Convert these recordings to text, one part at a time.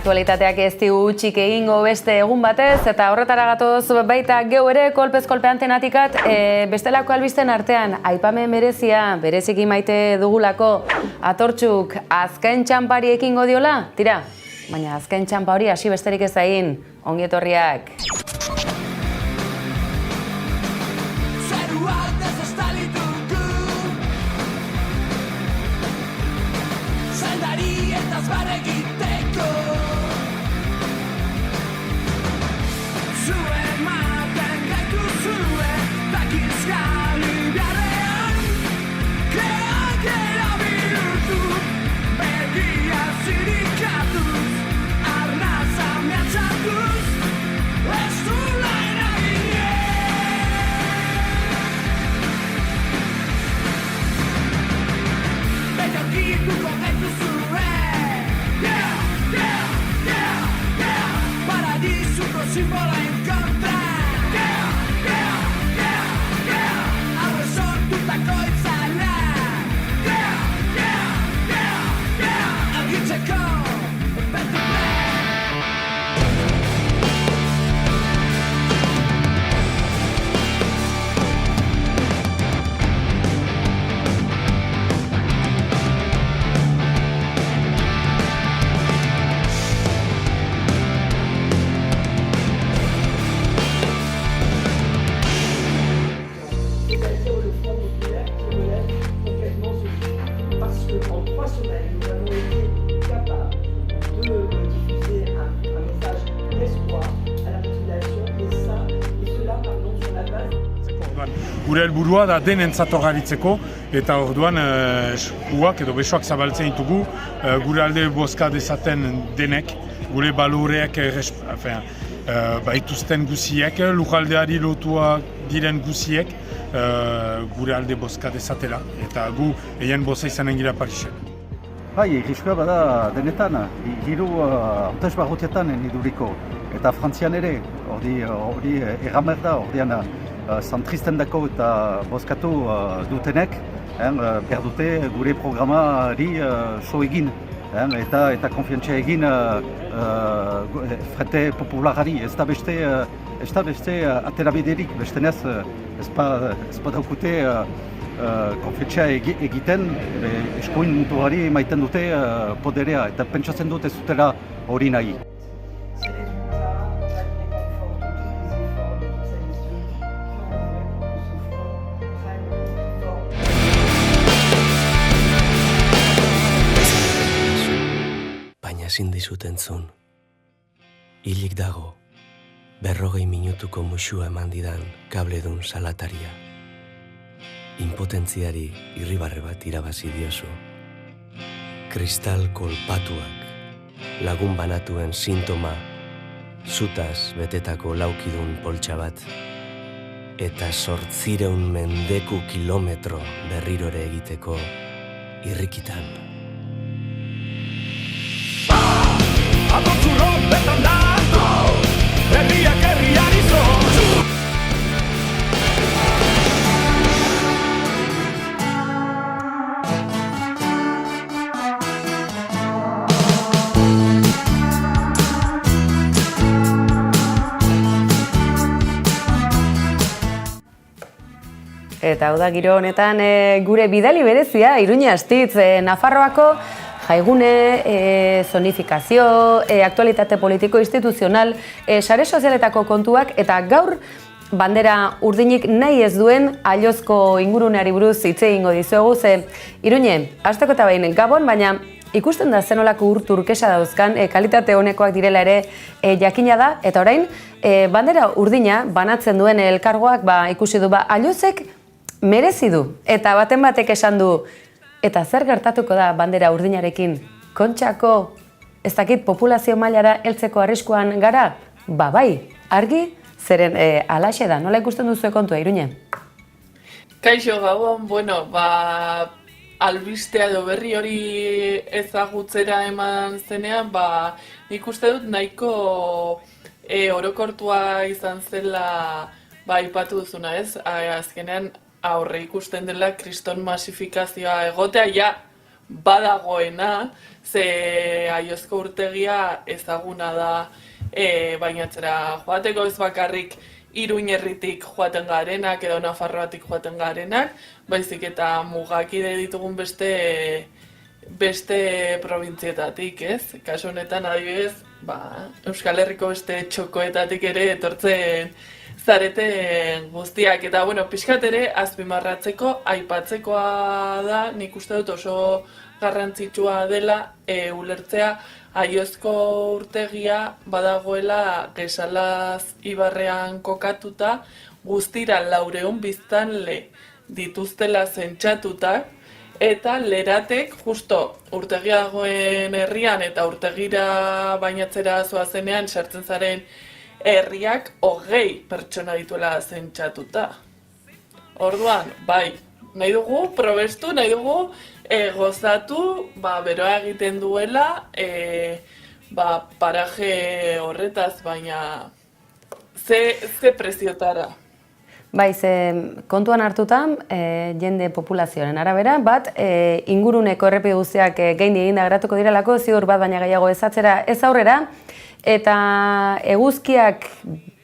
Aktualitateak ez digu utzik egingo beste egun batez, eta horretara gatoz baita geu ere kolpez kolpe antenatikat bestelako albisten artean aipamen bereziki maite dugulako Atortxuk azken txanpari ekingo diola? Tira, baina azken txanpa hori hasi besterik ez egin, ongi etorriak. Gure helburua da denentzat garitzeko eta orduan eskuak edo besoak zabaltzen ditugu gure alde bozka dezaten denek, gure baloreak baituzten guziek, lujaldeari lotua diren guziek gure alde bozka dezatela eta gu eien boza izanen gira Parisen. Bai, egiskua bada denetan, hiru hautesbarrutietan iduriko eta Frantzian ere, hori erramer da, ordean zantristen dako eta bozkatu dutenek behar dute gure programari so egin eta konfiantzia egin Frente Popularari, ez da beste aterabiderik, bestenez ez badaukute konfiantzia egiten eskuin mutuari maiten dute poderea eta pentsatzen dut ez dutela hori nahi. Ezin dizut entzun. Hilik dago, 40 minutuko musua eman didan kabledun salataria. Impotentziari irribarre bat irabazi diozu. Kristal kolpatuak, lagun banatuen sintoma, zutaz betetako laukidun poltsa bat, eta 800 mendeku kilometro berrirore egiteko irrikitan. Atortxurro betan da, herriak herriari zo. Eta hau da giro honetan gure bidali berezia, Iruña Astitz, Nafarroako jaigune, zonifikazio, aktualitate politiko instituzional, sare sozialetako kontuak eta gaur bandera urdinik nahi ez duen Allozko inguruneari buruz hitz egingo dizuegu ze Iruñe, hasteko eta behin Gabon, baina ikusten da zenolako turkesa dauzkan, kalitate honekoak direla ere jakina da eta orain bandera urdina banatzen duen elkargoak ikusi du Allozek merezi du eta baten batek esan du. Eta zer gertatuko da bandera urdinarekin? Kontxako, ez dakit populazio mailara heltzeko arriskuan gara? Bai, argi, zeren alaxe da, nola ikusten duzu kontua, Iruñe? Kaixo Gabon, albistea edo berri hori ezagutzera eman zenean, nik uste dut nahiko orokortua izan zela aipatu duzuna, ez? Azkenean aurre ikusten dela kriston masifikazioa egotea, badagoena, ze Aiozko urtegia ezaguna da bainatzera joateko, ez bakarrik Iruin herritik joaten garenak edo Nafarroatik joaten garenak, baizik eta mugakide ditugun beste probintzietatik, ez? Kasu honetan adibidez, Euskal Herriko beste txokoetatik ere etortzen zareten guztiak. Eta, pixkat ere azpimarratzeko, aipatzekoa da, nik uste dut oso garrantzitsua dela ulertzea Aiozko urtegia badagoela Gesalaz ibarrean kokatuta, guztira 400 biztanle dituztela zentsatuta, eta Leratek justo urtegia dagoen herrian eta urtegira bainatzera zoazenean sartzen zaren herriak 20 pertsona dituela zentsatuta. Orduan, bai, nahi dugu probestu, nahi dugu gozatu, beroa egiten duela paraje horretaz, baina ze preziotara. Bai, kontuan hartuta, jende populazioaren arabera, bat, inguruneko errepide guztiak gaindi eginda geratuko direlako, ziur bat baina gehiago ezatzera ez aurrera, eta eguzkiak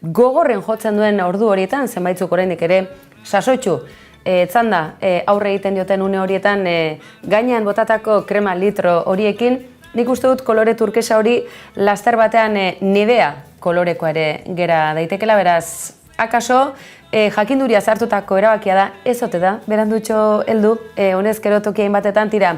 gogorren jotzen duen ordu horietan, zenbaitzuk oraindik ere sasoitsu, etzanda aurre egiten dioten une horietan gainean botatako krema litro horiekin, nik uste dut kolore turkesa hori laster batean nivea kolorekoa ere gera daitekela, beraz, akaso, jakinduria sartutako erabakia da, ez ote da, berandutxo heldu, honezkero tokiain batetan, tira,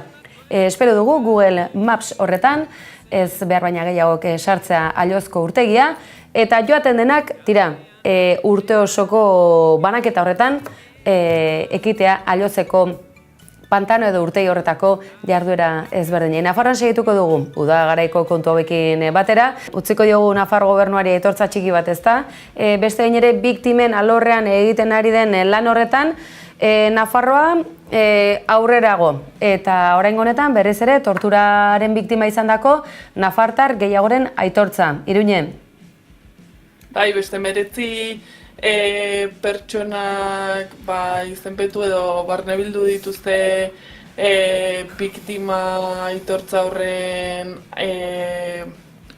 espero dugu Google Maps horretan, ez behar baina gehiagok sartzea Aiozko urtegia, eta joaten denak, tira, urte osoko banaketa horretan, ekitea Aiozeko pantano edo urtegi horretako jarduera ezberdinei. Nafarroan segituko dugu, uda garaiko kontu hauekin batera, utziko diogu Nafar gobernuari etortza txiki bat, ezta? Beste gain ere biktimen alorrean egiten ari den lan horretan, Nafarroa aurrerago, eta oraingo honetan berriz ere torturaren biktima izandako nafartar gehiagoren aitortza. Iruñe? Bai, beste 19 pertsonak izenpetu edo barnebildu dituzte biktima aitortza horren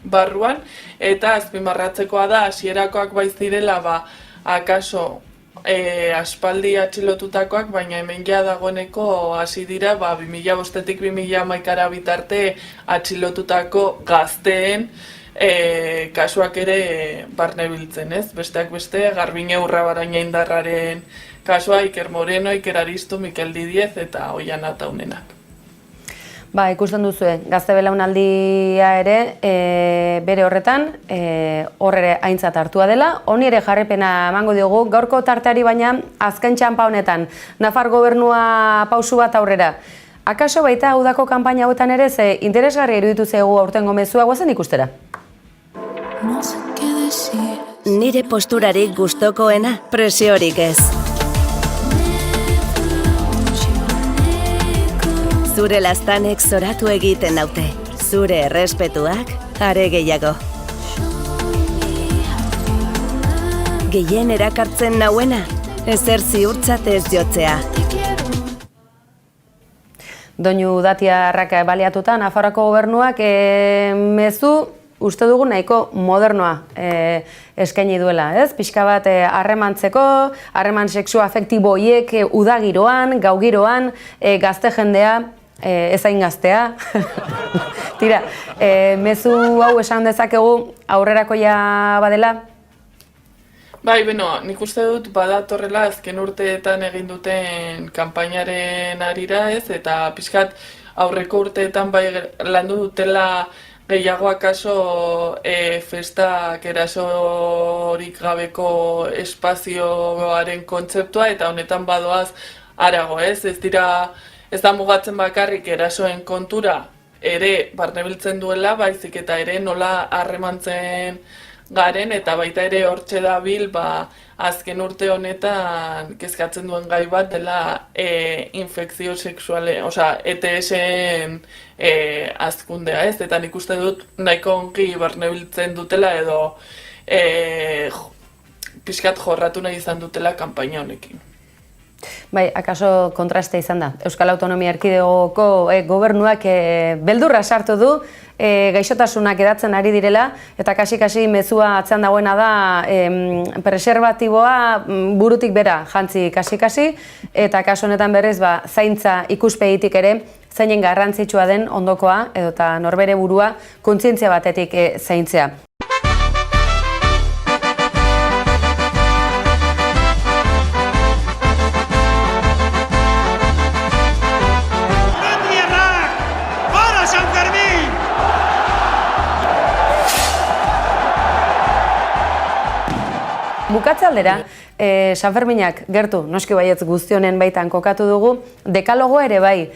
barruan, eta azpimarratzekoa da hasierakoak baiz direla akaso aspaldi atxilotutakoak, baina hemen ja dagoeneko hasi dira 2005-tik 2011 bitarte atxilotutako gazteen kasuak ere barnebiltzen, ez? Besteak beste, Garbine Urrabaraina Indarraren kasua, Iker Moreno, Iker Aristu, Mikel Didiez eta Oiana Taunenak. Ikusten duzue, gazte belaunaldia ere bere horretan, hor ere aintzat hartua dela. Honi ere jarrepena emango diogu, gaurko tarteari baina azken txanpa honetan, Nafar gobernua pausu bat aurrera. Akaso baita udako kanpaina hauetan ere interesgarria iruditu zaigu aurtengo mezua, guazen ikustera? Nire posturarik gustokoena, presiorik ez. Zure laztanek zoratu egiten naute, zure errespetuak are gehiago. Gehien erakartzen nauena, ezer ziurtzat ez jotzea. Doinu Datiarrak baliatuta, Nafarroako gobernuak mezu uste dugu nahiko modernoa eskaini duela, ez? Pixka bat harremantzeko, harreman sexu-afektibo hiek udagiroan, gaugiroan, gazte jendea, ezain gaztea. Tira, mezu hau esan dezakegu aurrerakoia badela? Bai, nik uste dut badatorrela azken urteetan egin duten kanpainaren arira, ez? Eta pixkat aurreko urteetan bai landu dutela gehiago akaso festak erasorik gabeko espazioaren kontzeptua, eta honetan badoaz arago, ez? Ez da mugatzen bakarrik erasoen kontura ere barnebiltzen duela, baizik eta ere nola harremantzen garen, eta baita ere hortxe dabil azken urte honetan kezkatzen duen gai bat dela infekzio sexuale, ETS-en azkundea, ez? Eta nik uste dut nahiko ongi barnebiltzen dutela edo pixkat jorratu nahi izan dutela kanpaina honekin. Bai, akaso kontraste izan da. Euskal Autonomia Erkidegoko gobernuak beldurra sartu du, gaixotasunak edatzen ari direla, eta kasi-kasi mezua atzean dagoena da preserbatiboa burutik bera jantzi kasi-kasi, eta kasu honetan berriz zaintza ikuspegitik ere zeinen garrantzitsua den ondokoa, edota norbere burua kontzientzia batetik zaintzea. Bukatze aldera, Sanferminak gertu, noski baietz guztionen baitan kokatu dugu, dekalogoa ere bai.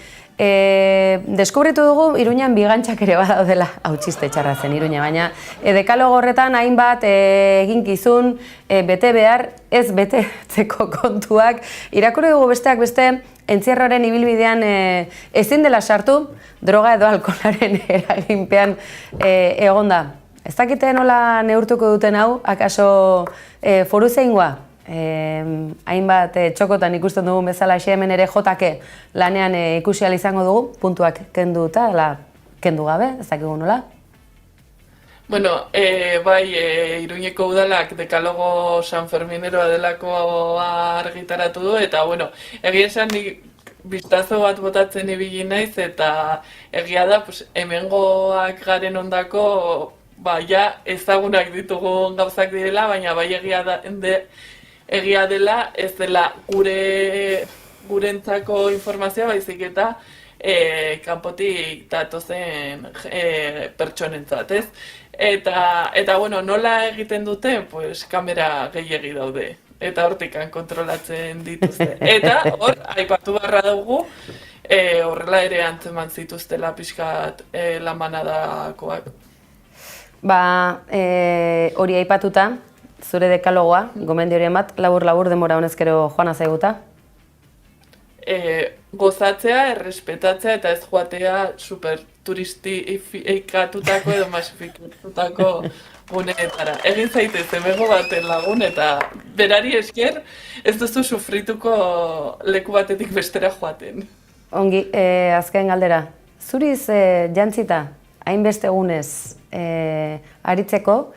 Deskubritu dugu Iruñan bigantxak ere badaudela, hau txiste txarra zen Iruña, baina dekalogo horretan hainbat eginkizun bete behar, ez betetzeko kontuak. Irakurri dugu besteak beste, entzierroren ibilbidean ezin dela sartu, droga edo alkoholaren eraginpean egonda. Ez dakite nola neurtuko duten hau, akaso foru zeingoa? Hainbat txokotan ikusten dugun bezala hemen ere jotake lanean ikusi ahal izango dugu, puntuak kenduta, kendu gabe, ez dakigu nola? Bueno, bai, Iruñeko udalak dekalogo sanfermineroa delako argitaratu du, eta, bueno, egia esan nik bistazo bat botatzen ibili naiz, eta egia da, hemengoak garen ondako, ja ezagunak ditugun gauzak direla, baina bai egia dela, ez dela gurentzako informazioa, baizik eta kanpotik datozen pertsonentzat, ez? Eta bueno, nola egiten dute? Pues kamera gehiegi daude, eta hortikan kontrolatzen dituzte. Eta hor, aipatu barra dugu, horrela ere antzeman zituztela pixkat lamanadakoak. Hori aipatuta, zure dekalogoa, gomendio horien bat, labur-labur demora honezkero joan azaiguta? Gozatzea, errespetatzea eta ez joatea superturistifikatutako edo masifikatutako guneetara. Egin zaitez hemengo baten lagun eta berari esker ez duzu sufrituko leku batetik bestera joaten. Ongi, azken galdera. Zuriz jantzita, hainbeste egunez aritzeko,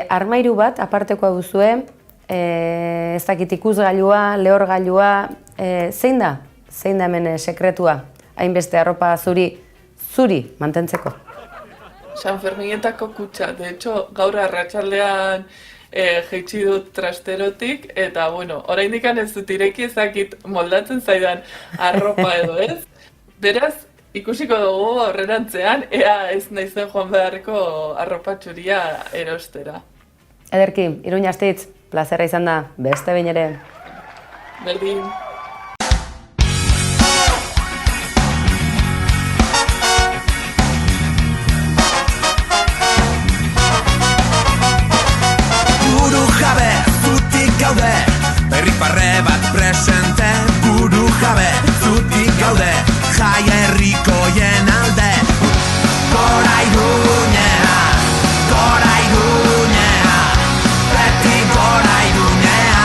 armairu bat apartekoa duzue, ez dakit ikusgailua, lehorgailua, zein da? Zein da hemen sekretua? Hainbeste arropa zuri mantentzeko? Sanferminetako kutxa, de hecho, gaur arratsaldean jaitsi dut trasterotik, eta, bueno, oraindik ez dut ireki ezakit moldatzen zaidan arropa edo ez. Beraz, ikusiko dugu aurrerantzean, ea ez naizen joan beharreko arropa txuria erostera. Ederki, Iruña Astitz, plazerra izan da, beste behin ere. Berdin. Buru jabe, zutik gaude, berriparre bat presente. Buru jabe, zutik gaude, jai herrikoien alde. Gora Iruñea, gora Iruñea, beti gora Iruñea.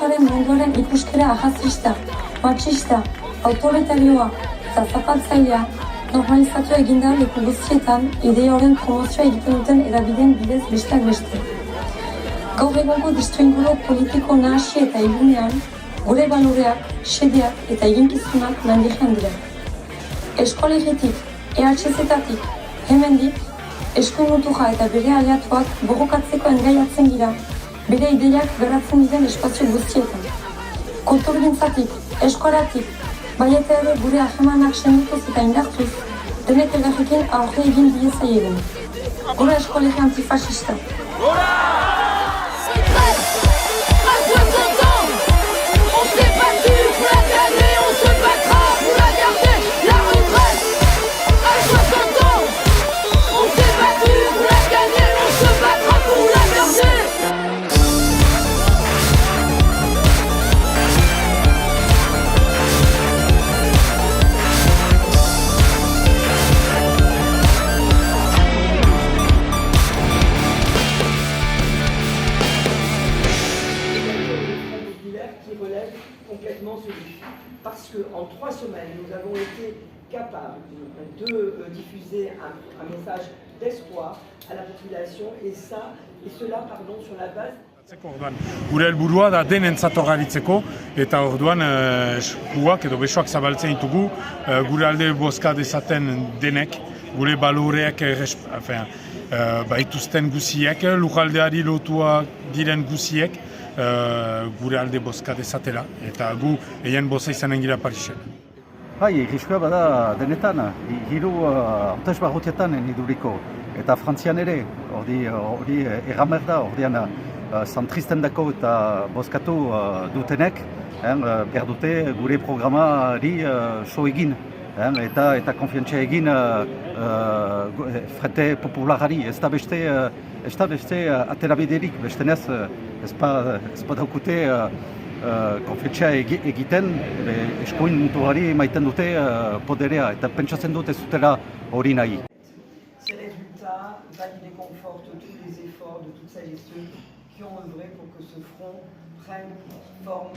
hezkuntzaren munduaren ikuskera ahazista, matxista, autoritarioa eta zapatzailea normalizatu eginda leku guztietan idea horren promozioa egiten duten edabideen bidez besteak beste. Gaur egongo distribuidore politiko nahasi eta egunean, gure baloreak, xedeak eta eginkizunak landijan dira. Eskolegitik, EHZ-etatik, hemendik, eskuinutuja eta bere aliatuak borrokatzeko engaiatzen dira, bere ideiak garatzen diren espazio guztietan. Kulturgintzatik, eskoratik, bai eta ere gure ahemanak sendituz eta indartuz, denek elgarrekin aurre egin diezaiegen. Gure eskolegi antifascista. Parce qu'en 3 semaines, nous avons été capables de diffuser un message d'espoir à la population, et cela sur la base. Gure helburua da denentzat orgaritzeko, eta orduan eskuak edo besoak zabaltzen ditugu gure alde bozka dezaten denek, gure baloreak baituzten guziek, lujaldeari lotua diren guziek, gure alde bozka dezatela, eta gu eien boza izanen gira Parisen. Bai, arriskua bada denetan, hiru hautesbarrutietan iduriko, eta Frantzian ere, hori erramer da, ordean zentristendako eta bozkatu dutenek, behar dute gure programari so egin, eta konfiantzia egin Frente Popularari, ez da beste aterabiderik, bestenez ez badaukute konfiantzia egiten eskuin mutuari maiten dute poderea, eta pentsatzen dut ez dutela hori nahi. Ces résultats valident et confortent tous les efforts de toutes celles et ceux qui ont œuvré pour que ce front prenne forme.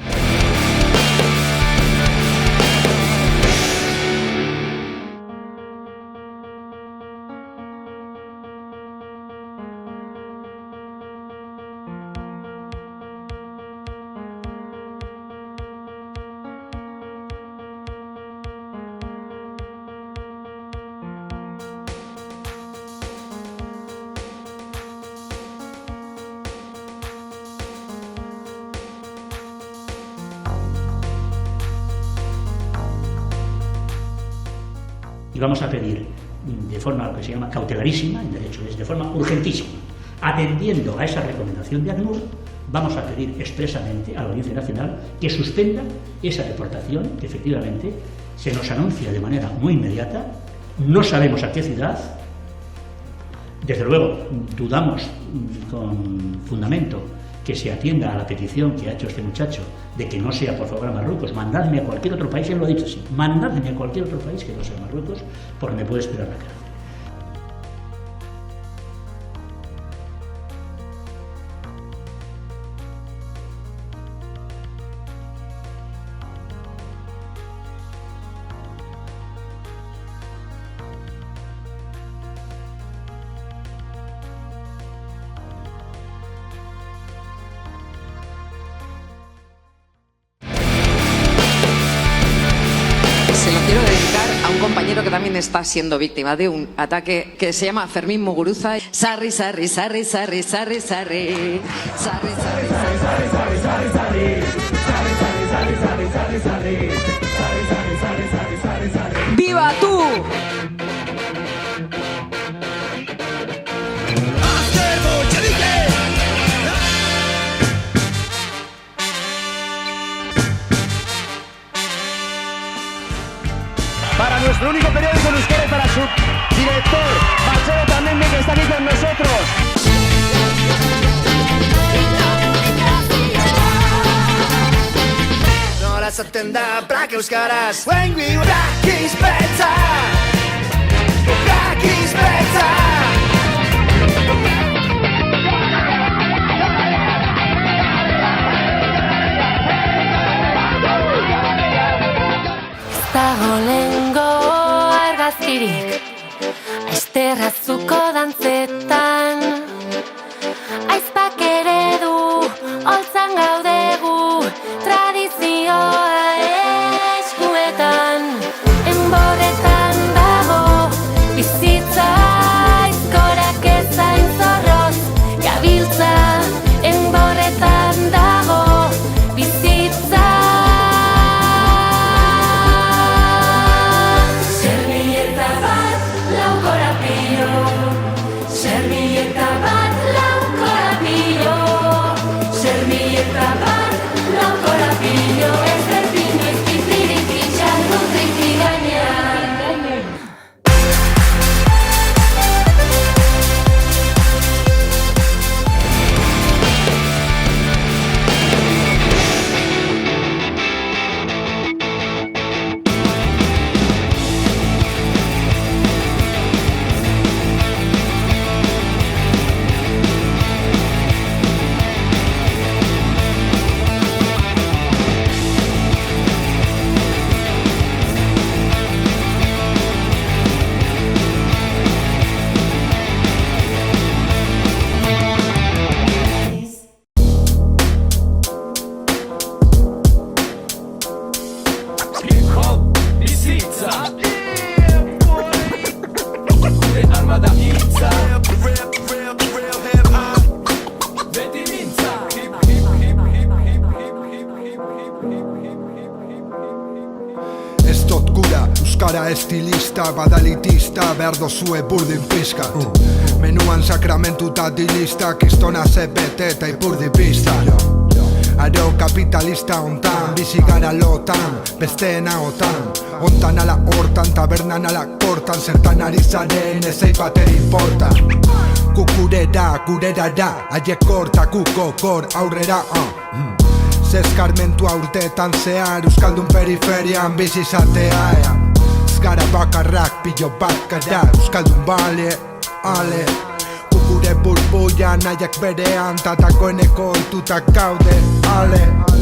Y vamos a pedir de forma que se llama cautelarísima, en derecho es de forma urgentísima, atendiendo a esa recomendación de ACNUR, vamos a pedir expresamente a la Audiencia Nacional que suspenda esa deportación que efectivamente se nos anuncia de manera muy inmediata, no sabemos a qué ciudad, desde luego dudamos con fundamento que se atienda a la petición que ha hecho este muchacho de que no sea por favor a Marruecos, mandadme a cualquier otro país, él lo ha dicho así, mandadme a cualquier otro país que no sea Marruecos, por donde puede esperar la cárcel. Se lo quiero dedicar a un compañero que también está siendo víctima de un ataque que se llama Fermín Muguruza. Sarri, sarri, sarri, sarri, sarri, sarri, sarri, sarri, sarri. ¡Viva tú! Para nuestro único periódico en euskera y para su director, Marcelo Tamendi, que está aquí con nosotros. Nola zaten da Brak euskaraz, when we Brak is better, Brak is better. urtetan aizpak eredu holtzan gaudegu tradizioa eskuetan enborretan dago bizitza aizkorak ezain zorroz gabiltza enborretan dago bizitza Servilleta bat lau korapilo Servilleta bat lau korapilo Servilleta bat lau korapilo Ez berdin ez bizirik itxan nutriki gainean Hip-hop bizitza Gure arma da hitza Beti mintza Ez dut gura, euskara estilista, badalitista, behar dozue burdin pizka Menuan sakramentu eta dilista, kistona zebete eta ipurdi pista Aro kapitalista ontan, bizi gara lotan, besteena otan Ontan ala hortan, tabernan ala kortan, zertan ari zaren ezei bater importa Gurera da, aiek korta, kuko kor aurrera Zeskarmentua urteetan zehar, euskaldun periferian bizi zatea Zgara bakarrak, pillo bat gara, euskaldun bale, ale Gure burbuia nahiak berean, tatakoeneko itutak gaude, ale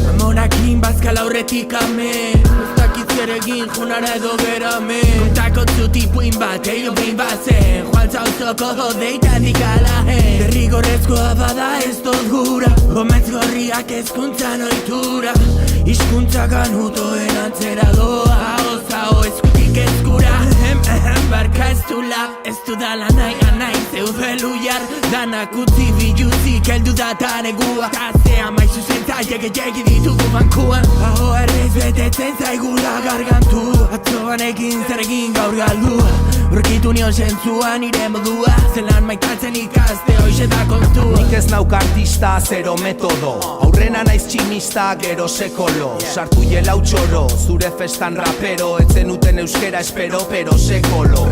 Amonakin bazkala horretik amen Uztakit zer egin jonara edo gerame Kontako zutipuin bat, eio behin bazen Jualtza auzoko jodeita dikalahen Derrigorrezkoa bada ez dut gura Gometz gorriak ezkuntzan oitura Hizkuntza ganutoen antzera doa Ozao eskutik eskura Barka ez dula, ez dudala nahi anai Zeudelu jar, danak utzi biluzik Eldu da taregua Tazea maizu zentaiek egi ditugu bankuan Aho errez betetzen zaigula gargantu Atzoan egin zer egin gaur galdua Urkitu nion zentzua nire modua Zelan maitatzen ikaste hoxe da kontua Nik ez nauk artista, zero metodo Aurrena naiz tximista, gero sekolo Sartu jelau txoro, zure festan rapero Etzen uten euskera espero, pero sekolo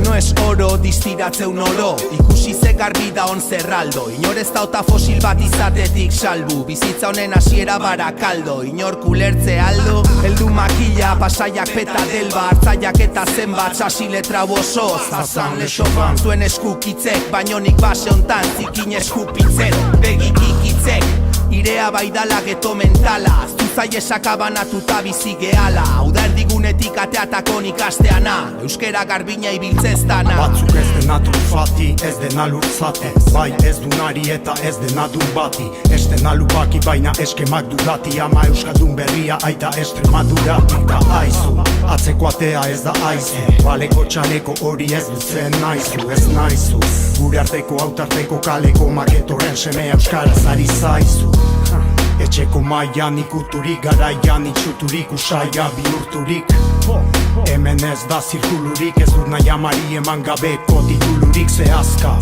No es oro, distiratzeun oro Ikusi ze garbi da on zerraldo Inor ez dauta fosil bat izatetik salbu Bizitza honen hasiera barakaldo Inor kulertze aldo Eldu makila, pasaiak peta delba Artzaiak eta zenbat, sasi letra boso Zazan lexofan, zuen eskukitzek Bainonik base hontan, zikin eskupitzero Begikikitzek Irea baidala geto mentala Zuzai esakabanatuta bizi gehala Hau da erdigunetik ateatakon ikasteana Euskera garbina ibiltzez dana Batzuk ez dena trufati, ez dena lurtzate Bai ez dunari eta ez dena dun bati Ez dena lupaki baina eskemak dudati Ama euskaldun berria aita Estremaduratik da aizu Atzeko atea ez da aizu Baleko txaleko hori ez dutzen naizu Ez naizu Gure arteko autarteko kaleko maketorren seme euskaraz ari zaizu Etxeko maian ikuturik, garaian itxuturik, usaia bihurturik Hemen ez da zirkulurik, ez dut nahi amari eman gabeko titulurik zehazka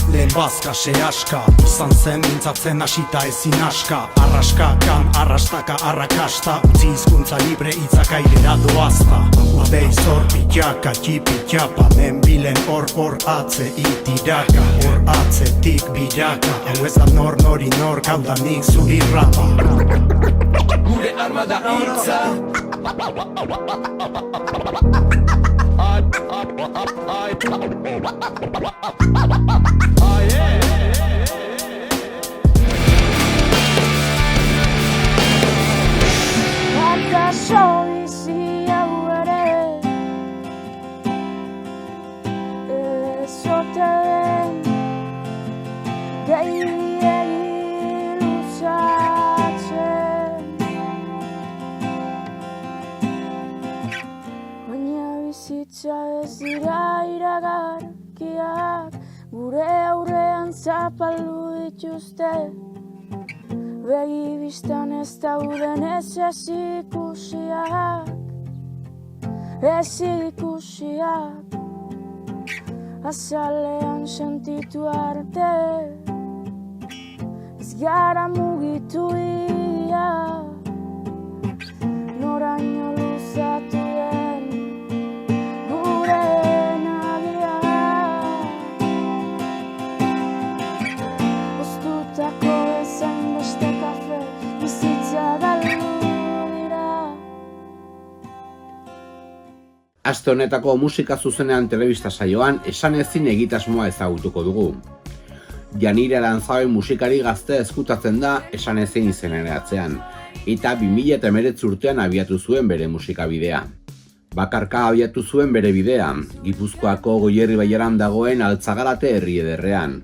Lehen bazka, sehaska, izan zen mintzatzen hasita ezin aska Arraska, kan, arrastaka, arrakasta, utzi hizkuntza libre itzak airera doazta Udei zor pitaka, txipitxapa, nenbilen hor atze itiraka Hor atzetik biraka, hau ez da nori nor, hau da nik zuri rapa Gure arma da hitza Akaso bizi hau ere Ez ote den Zuzenean zapaldu dituzte, begi biztan ez dauden ez ikusiak, azalean sentitu arte, ez gara mugitu ia, noraino luzatu den gure nagia. Oztutako bezain beste kafe, bizitza galdu dira. Aste honetako musika zuzenean telebista saioan esanezin egitasmoa ezagutuko dugu. Janire Aranzabe musikari gazte ezkutatzen da esanezin izenaren atzean, eta 2019 urtean abiatu zuen bere musikabidea. Bakarka abiatu zuen bere bidea, Gipuzkoako Goierri bailaran dagoen Altzagarate herri ederrean.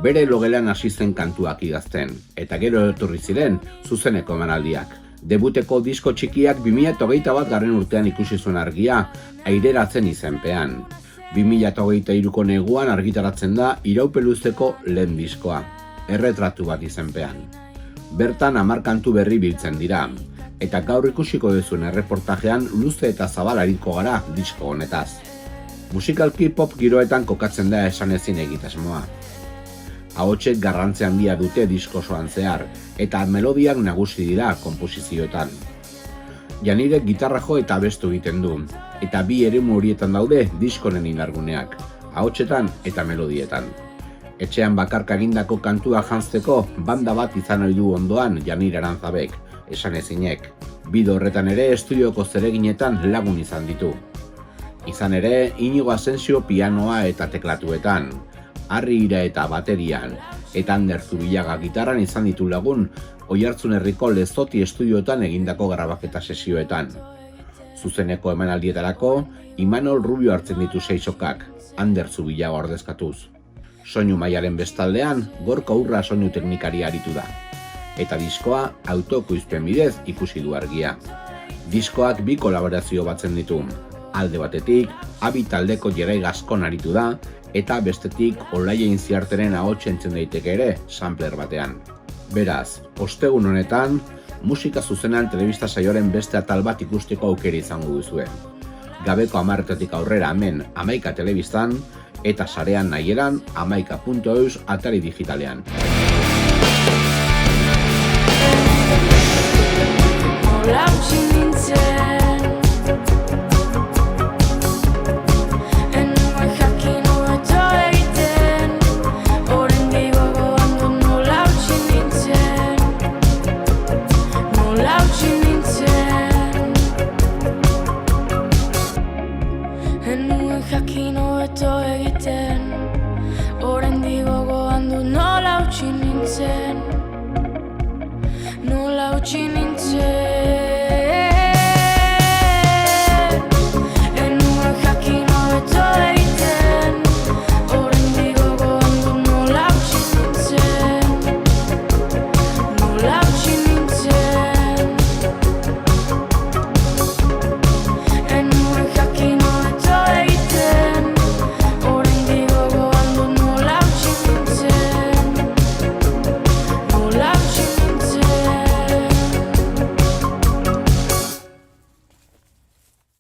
Bere logelean hasi zen kantuak idazten, eta gero etorri ziren zuzeneko emanaldiak. Debuteko disko txikiak 2021 urtean ikusi zuen argia, aireratzen izenpean. 2023ko neguan argitaratzen da iraupeluzeko lehen diskoa, erretratu bat izenpean. Bertan 10 kantu berri biltzen dira, eta gaur ikusiko duzuen erreportajean luze eta zabal ariko gara disko honetaz. Musikalki pop giroetan kokatzen da esanezin egitasmoa. Ahotsek garrantzi handia dute disko osoan zehar, eta melodiak nagusi dira konposizioetan. Janire gitarra jo eta abestu egiten du, eta bi eremu horietan daude diskonen indarguneak, ahotsetan eta melodietan. Etxean bakarka egindako kantua janzteko banda bat izan ohi du ondoan Janire Aranzabek, esanezinek. Bide horretan ere estudioko zereginetan lagun izan ditu. Izan ere, Inigo Asensio pianoa eta teklatuetan, Harri Ira eta baterian, eta Ander Zubillaga gitarran izan ditu lagun Oiartzun herriko Lezoti estudioetan egindako grabaketa sesioetan. Zuzeneko emanaldietarako, Imanol Rubio hartzen ditu 6 sokak, Ander Zubillaga ordezkatuz. Soinu mailaren bestaldean, Gorka Urra soinu teknikari aritu da. Eta diskoa autokoizpen bidez ikusi du argia. Diskoak 2 kolaborazio batzen ditu. Alde batetik, Abi taldeko Jerai Gaskon aritu da, eta bestetik Olaia Inziarteren ahots entzun daiteke ere sampler batean. Beraz, ostegun honetan, musika zuzenean telebista saioaren beste atal bat ikusteko aukera izango duzue. Gabeko 10 aurrera hemen 11 telebistan, eta sarean nahieran 11.eus atari digitalean. Hola, utzi nintzen